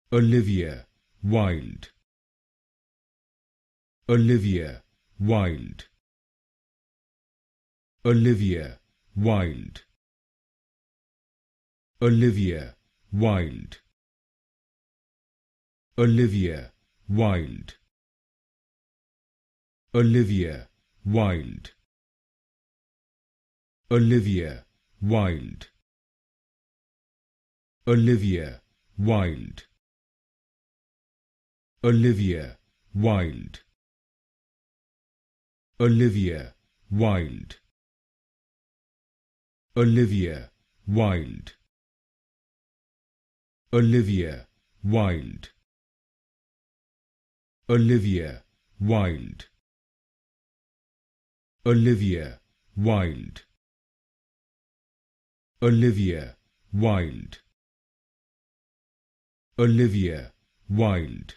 Olivia Wilde. Olivia Wilde. Olivia Wilde. Olivia Wilde. Olivia Wilde. Olivia Wilde. Olivia Wilde. Olivia Wilde. Olivia Wilde. Olivia Wilde. Olivia Wilde. Olivia Wilde. Olivia Wilde. Olivia Wilde. Olivia Wilde. Olivia Wilde.